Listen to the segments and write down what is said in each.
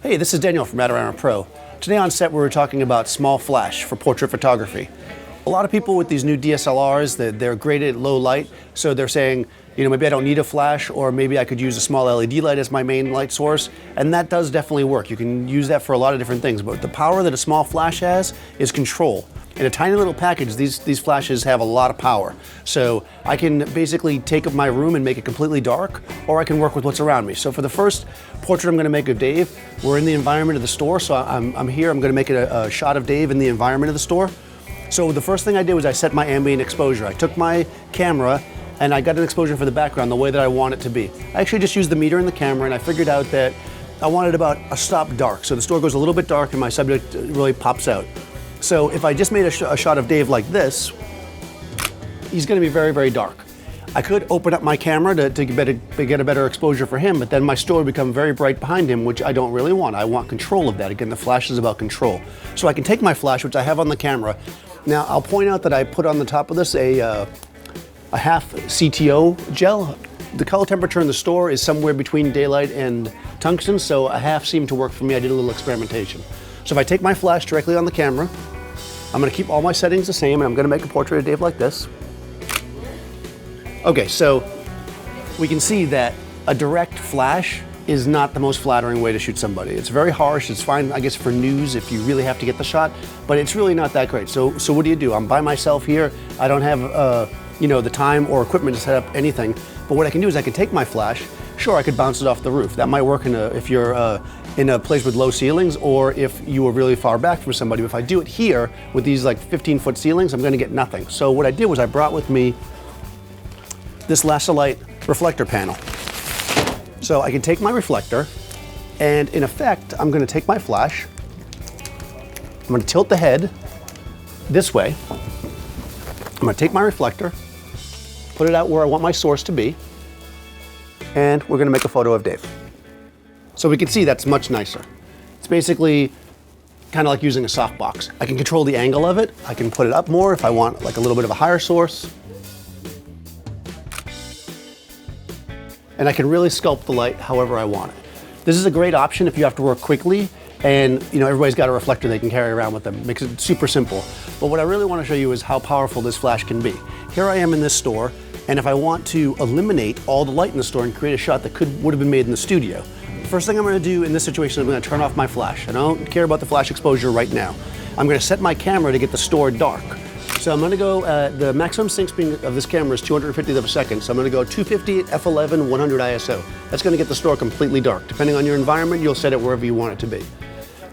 Hey, this is Daniel from Adorama Pro. Today on set we were talking about small flash for portrait photography. A lot of people with these new DSLRs, they're great at low light, so they're saying, maybe I don't need a flash, or maybe I could use a small LED light as my main light source, and that does definitely work. You can use that for a lot of different things, but the power that a small flash has is control. In a tiny little package, these flashes have a lot of power. So I can basically take up my room and make it completely dark, or I can work with what's around me. So for the first portrait I'm gonna make of Dave, we're in the environment of the store, so I'm here, I'm gonna make it a shot of Dave in the environment of the store. So the first thing I did was I set my ambient exposure. I took my camera and I got an exposure for the background the way that I want it to be. I actually just used the meter in the camera and I figured out that I wanted about a stop dark. So the store goes a little bit dark and my subject really pops out. So if I just made a shot of Dave like this, he's gonna be very, very dark. I could open up my camera to get a better exposure for him, but then my store would become very bright behind him, which I don't really want. I want control of that. Again, the flash is about control. So I can take my flash, which I have on the camera. Now, I'll point out that I put on the top of this a half CTO gel. The color temperature in the store is somewhere between daylight and tungsten, so a half seemed to work for me. I did a little experimentation. So if I take my flash directly on the camera, I'm gonna keep all my settings the same, and I'm gonna make a portrait of Dave like this. Okay, so we can see that a direct flash is not the most flattering way to shoot somebody. It's very harsh, it's fine, I guess, for news if you really have to get the shot, but it's really not that great. So what do? I'm by myself here. I don't have the time or equipment to set up anything, but what I can do is I can take my flash. Sure, I could bounce it off the roof. That might work if you're in a place with low ceilings, or if you were really far back from somebody. But if I do it here with these like 15-foot ceilings, I'm gonna get nothing. So what I did was I brought with me this Light reflector panel. So I can take my reflector, and in effect, I'm gonna take my flash, I'm gonna tilt the head this way, I'm gonna take my reflector, put it out where I want my source to be, and we're gonna make a photo of Dave. So we can see that's much nicer. It's basically kind of like using a softbox. I can control the angle of it. I can put it up more if I want like a little bit of a higher source. And I can really sculpt the light however I want it. This is a great option if you have to work quickly and everybody's got a reflector they can carry around with them. Makes it super simple. But what I really want to show you is how powerful this flash can be. Here I am in this store, and if I want to eliminate all the light in the store and create a shot that would have been made in the studio, the first thing I'm going to do in this situation is I'm going to turn off my flash. I don't care about the flash exposure right now. I'm going to set my camera to get the store dark. So I'm going to go, the maximum sync speed of this camera is 250th of a second, so I'm going to go 250 f11 100 ISO. That's going to get the store completely dark. Depending on your environment, you'll set it wherever you want it to be.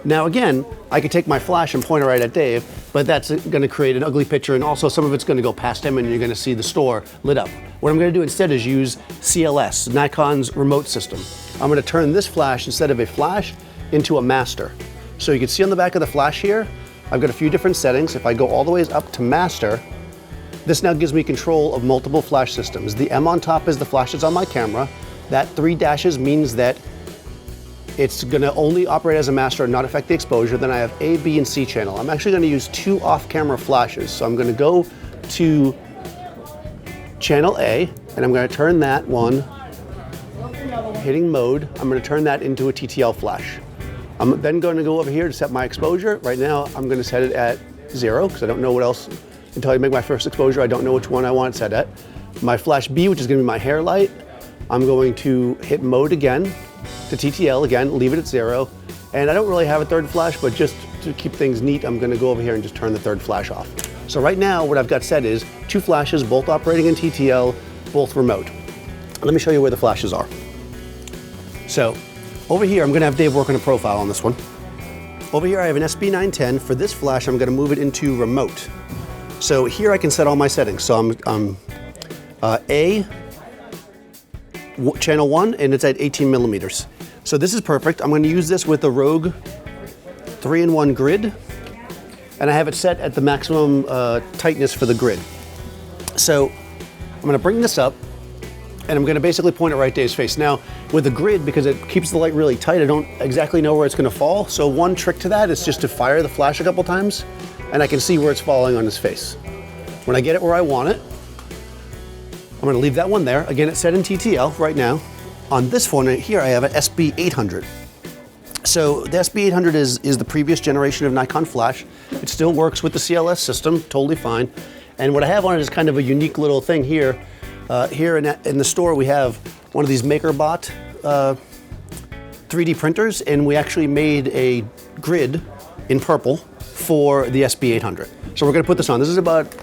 Now again, I could take my flash and point it right at Dave, but that's going to create an ugly picture, and also some of it's going to go past him and you're going to see the store lit up. What I'm going to do instead is use CLS, Nikon's remote system. I'm going to turn this flash, instead of a flash, into a master. So you can see on the back of the flash here, I've got a few different settings. If I go all the way up to master, this now gives me control of multiple flash systems. The M on top is the flash that's on my camera. That 3 dashes means that it's gonna only operate as a master and not affect the exposure. Then I have A, B, and C channel. I'm actually gonna use 2 off-camera flashes. So I'm gonna go to channel A, and I'm gonna turn that one, hitting mode, I'm gonna turn that into a TTL flash. I'm then going to go over here to set my exposure. Right now, I'm going to set it at 0 because I don't know what else, until I make my first exposure, I don't know which one I want it set at. My flash B, which is going to be my hair light, I'm going to hit mode again to TTL again, leave it at 0. And I don't really have a third flash, but just to keep things neat, I'm going to go over here and just turn the third flash off. So right now, what I've got set is 2 flashes, both operating in TTL, both remote. Let me show you where the flashes are. So, over here, I'm going to have Dave work on a profile on this one. Over here, I have an SB910. For this flash, I'm going to move it into remote. So here I can set all my settings. So I'm A, channel 1, and it's at 18 millimeters. So this is perfect. I'm going to use this with a Rogue 3-in-1 grid, and I have it set at the maximum tightness for the grid. So I'm going to bring this up, and I'm going to basically point it right at Dave's face. Now, with the grid, because it keeps the light really tight, I don't exactly know where it's going to fall. So one trick to that is just to fire the flash a couple times, and I can see where it's falling on his face. When I get it where I want it, I'm going to leave that one there. Again, it's set in TTL right now. On this phone right here, I have an SB800. So the SB800 is the previous generation of Nikon flash. It still works with the CLS system, totally fine. And what I have on it is kind of a unique little thing here. Here in the store we have one of these MakerBot 3D printers, and we actually made a grid in purple for the SB800. So we're gonna put this on. This is about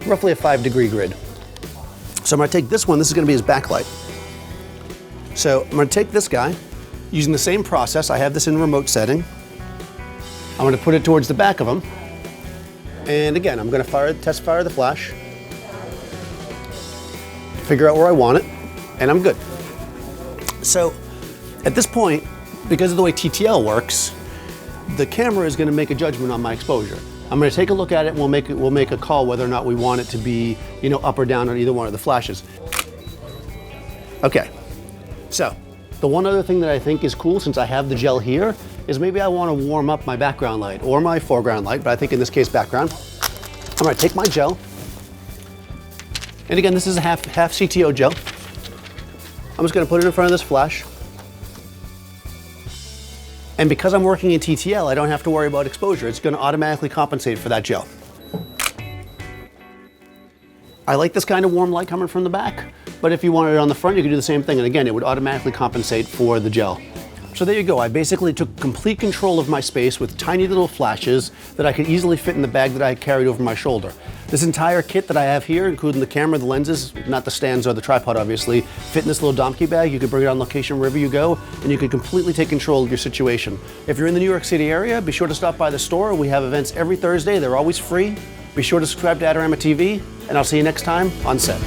roughly a 5-degree grid. So I'm gonna take this one, this is gonna be his backlight. So I'm gonna take this guy, using the same process. I have this in remote setting. I'm gonna put it towards the back of him. And again, I'm gonna test fire the flash, figure out where I want it, and I'm good. So at this point, because of the way TTL works, the camera is gonna make a judgment on my exposure. I'm gonna take a look at it and we'll make a call whether or not we want it to be, you know, up or down on either one of the flashes. Okay, so the one other thing that I think is cool, since I have the gel here, is maybe I want to warm up my background light or my foreground light, but I think in this case background. I'm going to take my gel, and again, this is a half CTO gel. I'm just going to put it in front of this flash. And because I'm working in TTL, I don't have to worry about exposure. It's going to automatically compensate for that gel. I like this kind of warm light coming from the back, but if you wanted it on the front, you could do the same thing. And again, it would automatically compensate for the gel. So there you go. I basically took complete control of my space with tiny little flashes that I could easily fit in the bag that I carried over my shoulder. This entire kit that I have here, including the camera, the lenses, not the stands or the tripod obviously, fit in this little donkey bag. You could bring it on location wherever you go, and you could completely take control of your situation. If you're in the New York City area, be sure to stop by the store. We have events every Thursday. They're always free. Be sure to subscribe to Adorama TV, and I'll see you next time on set.